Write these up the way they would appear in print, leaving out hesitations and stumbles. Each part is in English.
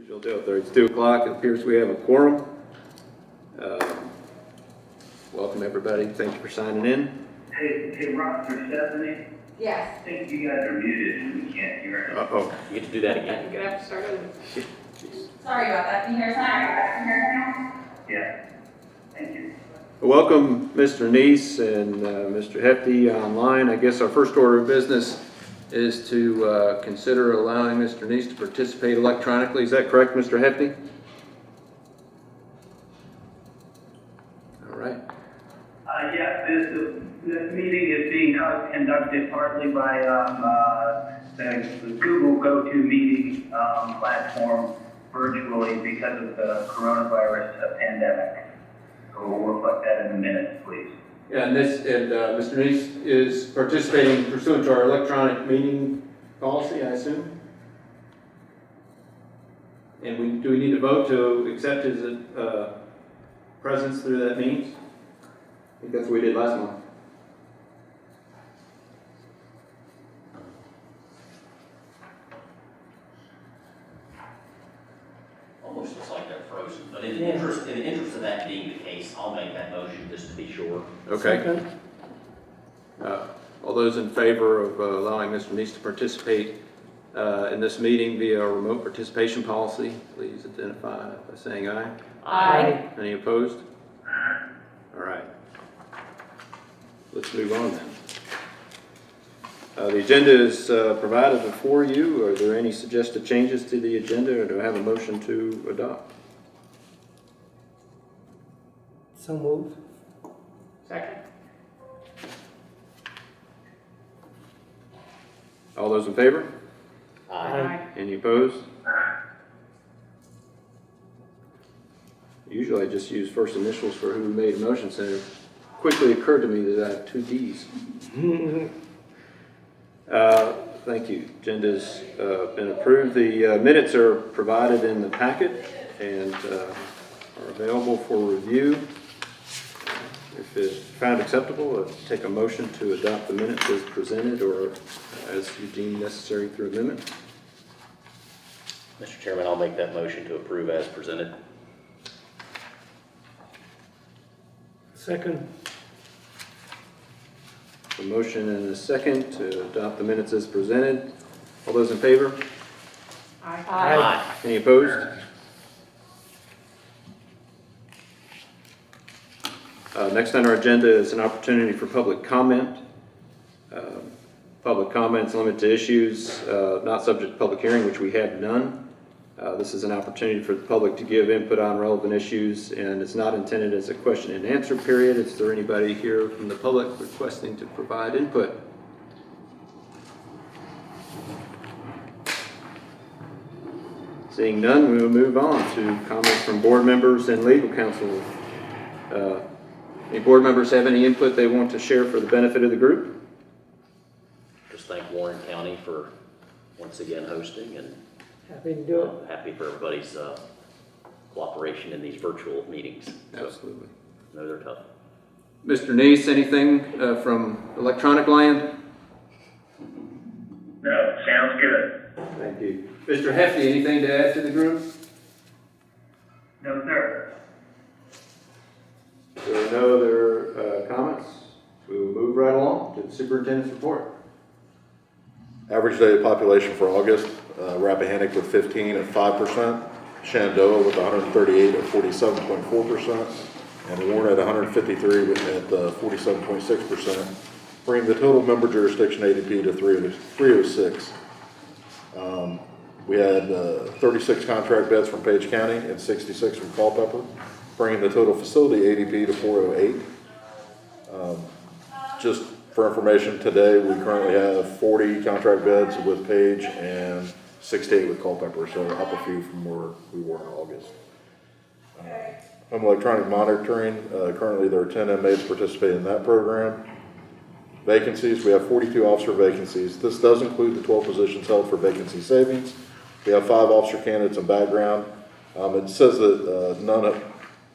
Usual deal. It's 2 o'clock. It appears we have a quorum. Welcome, everybody. Thank you for signing in. Hey, Ross or Stephanie? Yes. I think you guys are muted and we can't hear it. Uh-oh. You get to do that again. You're gonna have to start over. Sorry about that. Can you hear us now? Yeah. Thank you. Welcome, Mr. Neese and Mr. Hefty online. I guess our first order of business is to consider allowing Mr. Neese to participate electronically. Is that correct, Mr. Hefty? All right. Yeah, this meeting is being conducted partly by the Google GoToMeeting platform virtually because of the coronavirus pandemic. So we'll reflect that in the minutes, please. Yeah, and Mr. Neese is participating pursuant to our electronic meeting policy, I assume? And do we need to vote to accept his presence through that means? I think that's what we did last month. Almost looks like they're frozen, but in the interest of that being the case, I'll make that motion just to be sure. Okay. All those in favor of allowing Mr. Neese to participate in this meeting via our remote participation policy, please identify by saying aye. Aye. Any opposed? All right. Let's move on then. The agenda is provided before you. Are there any suggested changes to the agenda, or do I have a motion to adopt? So moved. Second. All those in favor? Aye. Any opposed? Usually I just use first initials for who made a motion, so it quickly occurred to me that I have 2 Ds. Thank you. Agenda's been approved. The minutes are provided in the packet and are available for review. If it's found acceptable, I'll take a motion to adopt the minutes as presented or as you deem necessary through amendment. Mr. Chairman, I'll make that motion to approve as presented. Second. A motion and a second to adopt the minutes as presented. All those in favor? Aye. Any opposed? Next on our agenda is an opportunity for public comment. Public comments limited to issues not subject to public hearing, which we have none. This is an opportunity for the public to give input on relevant issues, and it's not intended as a question and answer period. Is there anybody here from the public requesting to provide input? Seeing none, we will move on to comments from board members and legal counsel. Any board members have any input they want to share for the benefit of the group? Just thank Warren County for once again hosting, and Happy to do it. happy for everybody's cooperation in these virtual meetings. Absolutely. I know they're tough. Mr. Neese, anything from electronic land? No, sounds good. Thank you. Mr. Hefty, anything to add to the group? No, sir. If there are no other comments, we will move right along to the superintendent's report. Average daily population for August, Rappahannock with 15 at 5%, Shenandoah with 138 at 47.4%, and Warren at 153 at 47.6%, bringing the total member jurisdiction ADP to 306. We had 36 contract beds from Page County and 66 from Culpeper, bringing the total facility ADP to 408. Just for information, today we currently have 40 contract beds with Page and 68 with Culpeper, so up a few from where we were in August. Home electronic monitoring, currently there are 10 inmates participating in that program. Vacancies, we have 42 officer vacancies. This does include the 12 positions held for vacancy savings. We have 5 officer candidates in background. It says that none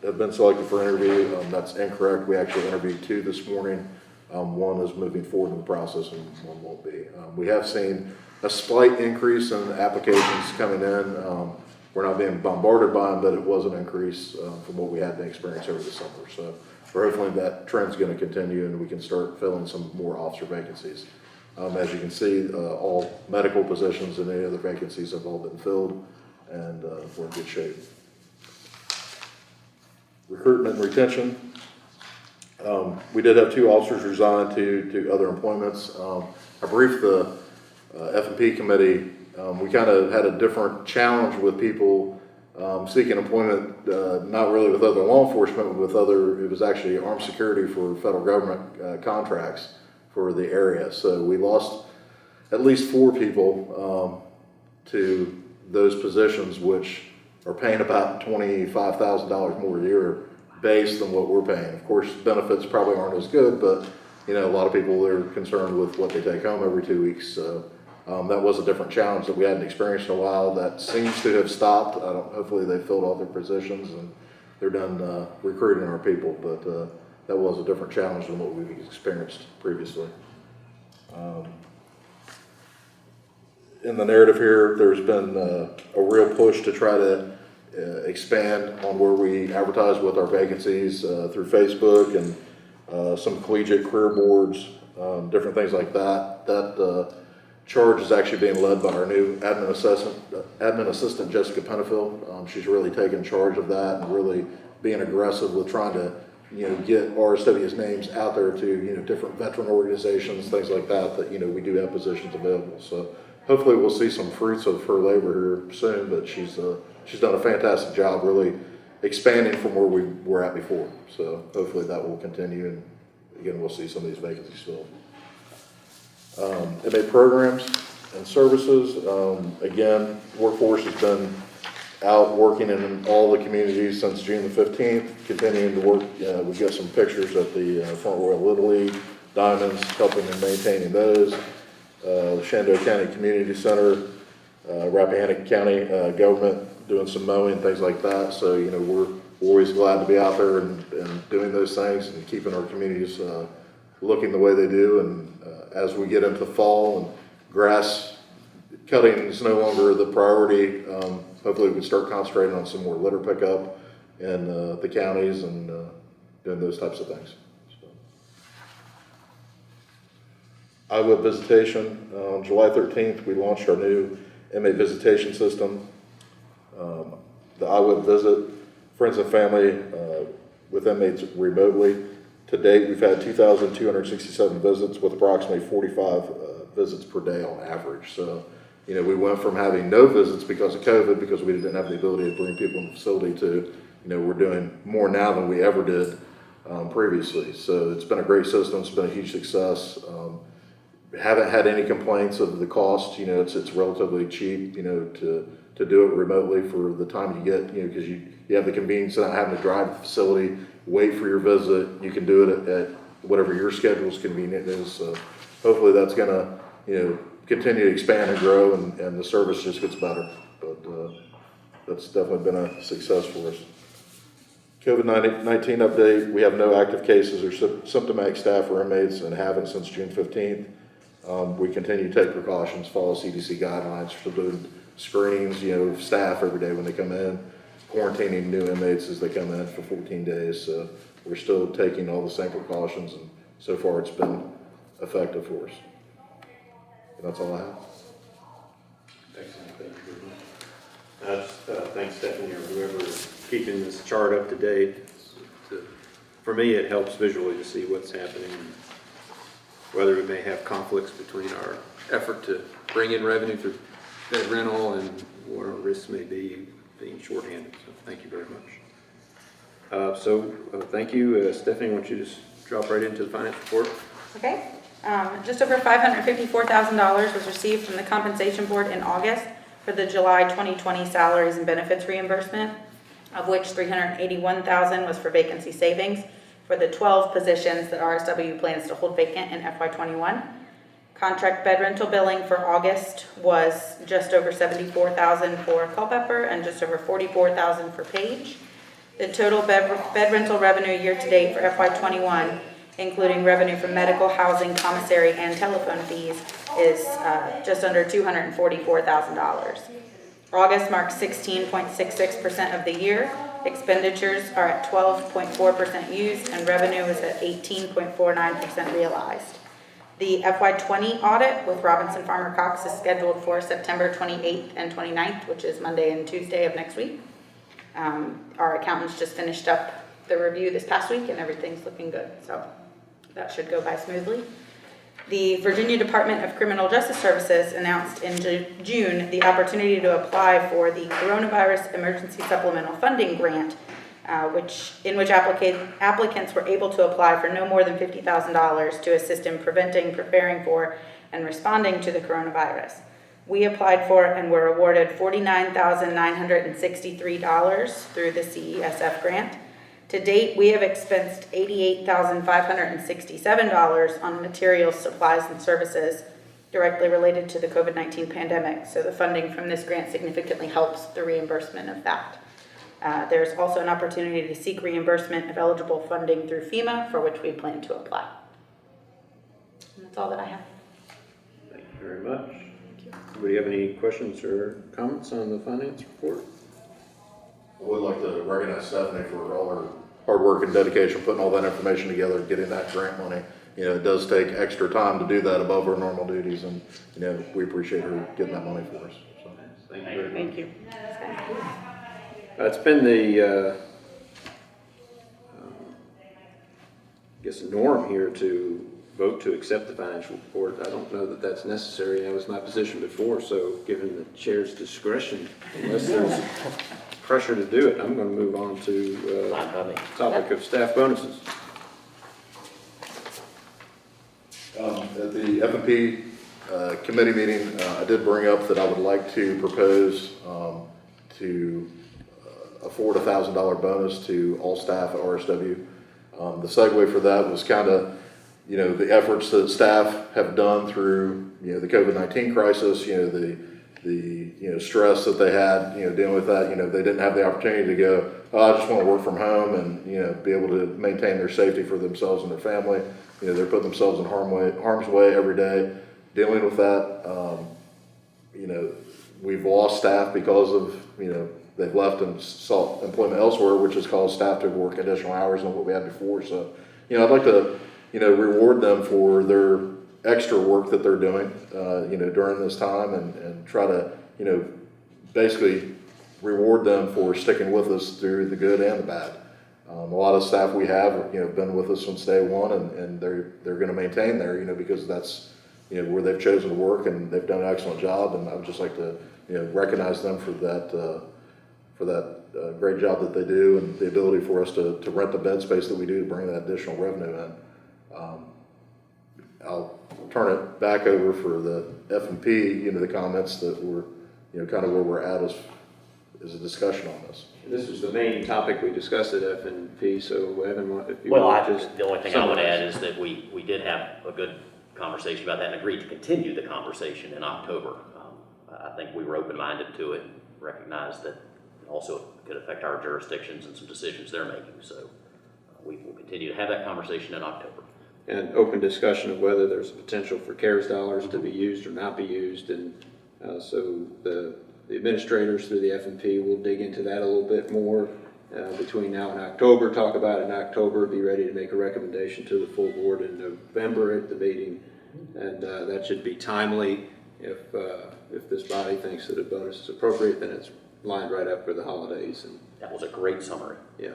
have been selected for interview. That's incorrect. We actually interviewed 2 this morning. One is moving forward in the process and one won't be. We have seen a slight increase in applications coming in. we're not being bombarded by them, but it was an increase from what we had been experiencing over the summer. So hopefully that trend's going to continue and we can start filling some more officer vacancies. As you can see, all medical positions and any other vacancies have all been filled, and we're in good shape. Recruitment and retention. We did have 2 officers resign to other employments. I briefed the F&P committee. We kind of had a different challenge with people seeking employment, not really with other law enforcement, but with it was actually armed security for federal government contracts for the area. So we lost at least 4 people to those positions, which are paying about $25,000 more a year base than what we're paying. Of course, benefits probably aren't as good, but you know, a lot of people are concerned with what they take home every 2 weeks. So that was a different challenge that we hadn't experienced in a while. That seems to have stopped. Hopefully they filled all their positions and they're done recruiting our people, but that was a different challenge than what we've experienced previously. In the narrative here, there's been a real push to try to expand on where we advertise with our vacancies through Facebook and some collegiate career boards, different things like that. That charge is actually being led by our new admin assistant Jessica Pennefield. She's really taken charge of that and really being aggressive with trying to get RSW's names out there to different veteran organizations, things like that. That we do have positions available. So hopefully we'll see some fruits of her labor here soon. But she's done a fantastic job, really expanding from where we were at before. So hopefully that will continue, and again we'll see some of these vacancies filled. MA programs and services. Again, workforce has been out working in all the communities since June the 15th, continuing to work. We've got some pictures at the Front Royal Little League, Diamonds, helping and maintaining those. The Shenandoah County Community Center, Rappahannock County government doing some mowing, things like that. So, we're always glad to be out there and doing those things and keeping our communities looking the way they do. And as we get into fall and grass cutting is no longer the priority, hopefully we can start concentrating on some more litter pickup in the counties and doing those types of things. So. Iowa visitation. On July 13th, we launched our new MA visitation system. The Iowa Visit, friends and family with inmates remotely. To date, we've had 2,267 visits with approximately 45 visits per day on average. So, we went from having no visits because of COVID, because we didn't have the ability to bring people in the facility, to, we're doing more now than we ever did previously. So it's been a great system. It's been a huge success. Haven't had any complaints of the cost. It's relatively cheap, to do it remotely for the time you get, because you have the convenience of not having to drive to the facility, wait for your visit. You can do it at whatever your schedule's convenient is. So hopefully that's gonna, continue to expand and grow, and the service just gets better. But that's definitely been a success for us. COVID-19 update. We have no active cases or symptomatic staff or inmates, and haven't since June 15th. We continue to take precautions, follow CDC guidelines for doing screenings, staff every day when they come in, quarantining new inmates as they come in for 14 days. So we're still taking all the same precautions, and so far it's been effective for us. And that's all I have. Excellent, thank you very much. Thanks, Stephanie, or whoever's keeping this chart up to date. For me, it helps visually to see what's happening, whether we may have conflicts between our effort to bring in revenue through bed rental and what our risks may be being shorthanded. So thank you very much. Thank you, Stephanie. Why don't you just drop right into the finance report? Okay. Just over $554,000 was received from the Compensation Board in August for the July 2020 salaries and benefits reimbursement, of which $381,000 was for vacancy savings for the 12 positions that RSW plans to hold vacant in FY21. Contract bed rental billing for August was just over $74,000 for Culpeper and just over $44,000 for Page. The total bed rental revenue year to date for FY21, including revenue from medical, housing, commissary, and telephone fees, is just under $244,000. August marks 16.66% of the year. Expenditures are at 12.4% used, and revenue is at 18.49% realized. The FY20 audit with Robinson Farmer Cox is scheduled for September 28th and 29th, which is Monday and Tuesday of next week. Our accountants just finished up the review this past week, and everything's looking good, so that should go by smoothly. The Virginia Department of Criminal Justice Services announced in June the opportunity to apply for the Coronavirus Emergency Supplemental Funding Grant, in which applicants were able to apply for no more than $50,000 to assist in preventing, preparing for, and responding to the coronavirus. We applied for and were awarded $49,963 through the CESF grant. To date, we have expensed $88,567 on materials, supplies, and services directly related to the COVID-19 pandemic. So the funding from this grant significantly helps the reimbursement of that. There's also an opportunity to seek reimbursement of eligible funding through FEMA, for which we plan to apply. And that's all that I have. Thank you very much. Anybody have any questions or comments on the finance report? I would like to recognize Stephanie for all her hard work and dedication, putting all that information together, getting that grant money. You know, it does take extra time to do that above our normal duties, and, you know, we appreciate her getting that money for us. So. Thank you very much. Thank you. It's been the, I guess, norm here to vote to accept the financial report. I don't know that that's necessary. That was my position before, so given the chair's discretion, unless there's pressure to do it, I'm going to move on to the topic of staff bonuses. At the F&P committee meeting, I did bring up that I would like to propose to afford a $1,000 bonus to all staff at RSW. The segue for that was kind of, you know, the efforts that staff have done through, you know, the COVID-19 crisis, you know, the stress that they had, you know, dealing with that. You know, they didn't have the opportunity to go, oh, I just want to work from home and, you know, be able to maintain their safety for themselves and their family. You know, they're putting themselves in harm's way every day dealing with that. You know, we've lost staff because of, you know, they've left and sought employment elsewhere, which has caused staff to work additional hours than what we had before. So, you know, I'd like to, you know, reward them for their extra work that they're doing, you know, during this time, and try to, you know, basically reward them for sticking with us through the good and the bad. A lot of staff we have, you know, been with us since day one, and they're going to maintain there, you know, because that's, you know, where they've chosen to work, and they've done an excellent job. And I would just like to, you know, recognize them for that great job that they do, and the ability for us to rent the bed space that we do to bring that additional revenue in. I'll turn it back over for the F&P, you know, the comments that were, you know, kind of where we're at as a discussion on this. This was the main topic we discussed at F&P, so Evan, if you Well, want to just the only thing I would summarize. add is that we did have a good conversation about that and agreed to continue the conversation in October. I think we were open-minded to it, recognized that also it could affect our jurisdictions and some decisions they're making. So we will continue to have that conversation in October. And open discussion of whether there's a potential for CARES dollars to be used or not be used. And so the administrators through the F&P will dig into that a little bit more between now and October, talk about it in October, be ready to make a recommendation to the full board in November at the meeting. And that should be timely. If this body thinks that a bonus is appropriate, then it's lined right up for the holidays. And That was a great summary. yeah,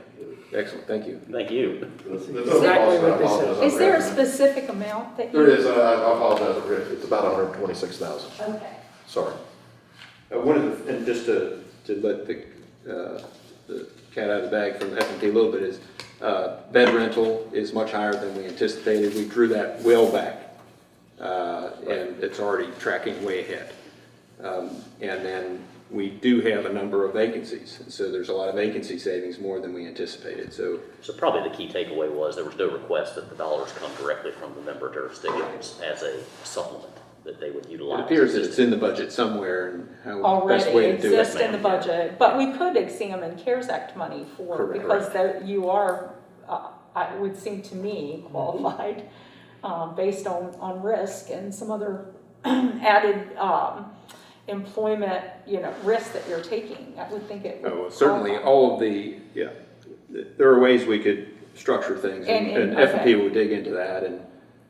excellent. Thank you. Thank you. Exactly what they said. Is there a specific amount that you? There is, I apologize, it's about $126,000. Okay. Sorry. And just to let the cat out of the bag from F&P a little bit is, bed rental is much higher than we anticipated. We drew that well back, and it's already tracking way ahead. And then we do have a number of vacancies, and so there's a lot of vacancy savings, more than we anticipated. So probably the key takeaway was there was no request that the dollars come directly from the member jurisdictions as a supplement that they would utilize. it appears that it's in the budget somewhere, and how best Already way to do it. exist in the budget, but we could examine CARES Act money for, Correct. because you are, it would seem to me, qualified, based on risk and some other added employment, risk that you're taking. I would think it would. Oh, well, certainly, qualify. all of the, yeah, there are ways we could structure things, and F&P will dig into that, and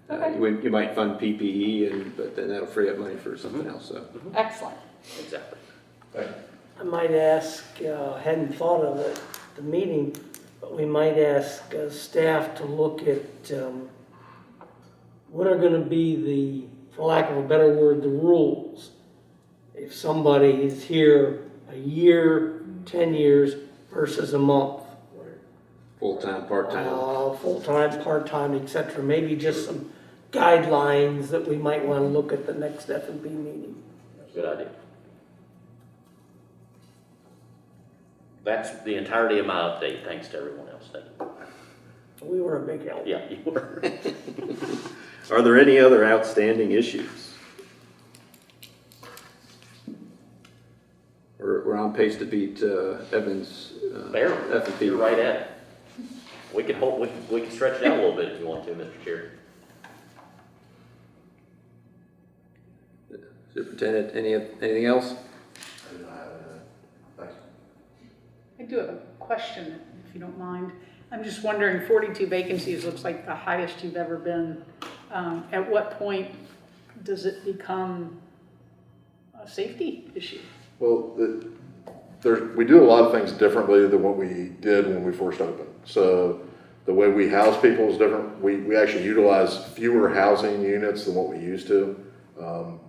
Okay. you might fund PPE, but then that'll free up money for something else, so. Excellent. Exactly. I might ask, hadn't thought of it, the meeting, but we might ask staff to look at what are gonna be the, for lack of a better word, the rules. If somebody is here a year, 10 years versus a month. Full-time, part-time. Full-time, part-time, et cetera. Maybe just some guidelines that we might want to look at the next F&B meeting. Good idea. That's the entirety of my update. Thanks to everyone else. Thank you. We were a big help. Yeah, you were. Are there any other outstanding issues? We're on pace to beat Evans' Barely. F&P. You're right at it. We can stretch it out a little bit if you want to, Mr. Chair. Superintendent, anything else? I do have a question, if you don't mind. I'm just wondering, 42 vacancies looks like the highest you've ever been. At what point does it become a safety issue? Well, we do a lot of things differently than what we did when we first opened. So the way we house people is different. We actually utilize fewer housing units than what we used to,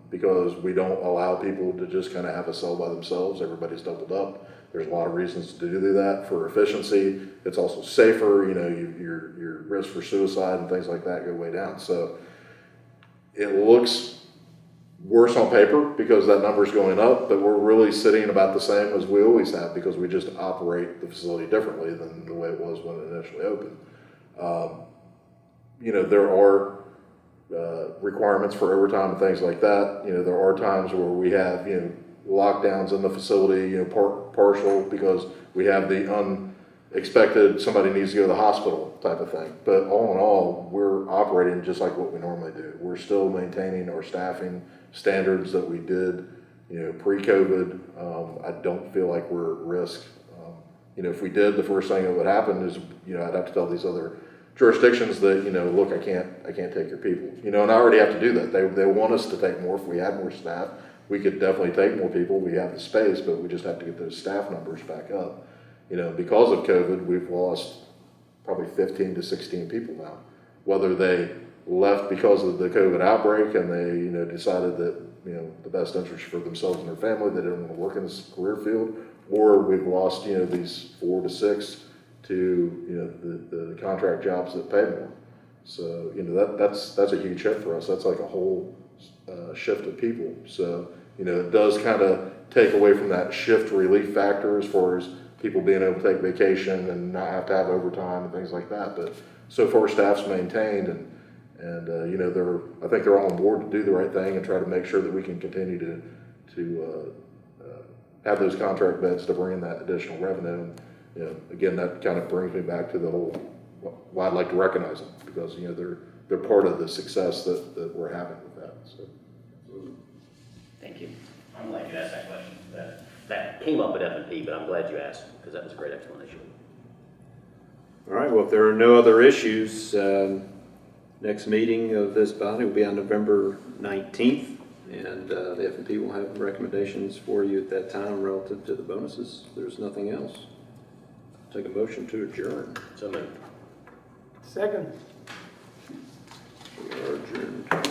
because we don't allow people to just kind of have a cell by themselves. Everybody's doubled up. There's a lot of reasons to do that for efficiency. It's also safer. Your risk for suicide and things like that go way down. So it looks worse on paper because that number is going up, but we're really sitting about the same as we always have because we just operate the facility differently than the way it was when it initially opened. There are requirements for overtime and things like that. There are times where we have lockdowns in the facility, partial because we have the unexpected somebody needs to go to the hospital type of thing. But all in all, we're operating just like what we normally do. We're still maintaining our staffing standards that we did, pre-COVID. I don't feel like we're at risk. If we did, the first thing that would happen is, I'd have to tell these other jurisdictions that, look, I can't take your people. And I already have to do that. They want us to take more. If we had more staff, we could definitely take more people. We have the space, but we just have to get those staff numbers back up. Because of COVID, we've lost probably 15 to 16 people now. Whether they left because of the COVID outbreak and they, decided that, the best interest for themselves and their family, they didn't want to work in this career field, or we've lost, these 4 to 6 to, the contract jobs that pay more. So, that's a huge hit for us. That's like a whole shift of people. So, it does kind of take away from that shift relief factor as far as people being able to take vacation and not have to have overtime and things like that. But so far, staff's maintained, and I think they're all on board to do the right thing and try to make sure that we can continue to have those contract beds to bring in that additional revenue. And, again, that kind of brings me back to the whole why I'd like to recognize them because they're part of the success that we're having with that. So. Thank you. I'm glad you asked that question. That came up at F&P, but I'm glad you asked because that was a great explanation. All right, well, if there are no other issues, next meeting of this body will be on November 19th, and the F&P will have recommendations for you at that time relative to the bonuses. If there's nothing else, take a motion to adjourn. So moved. Second. We are adjourned.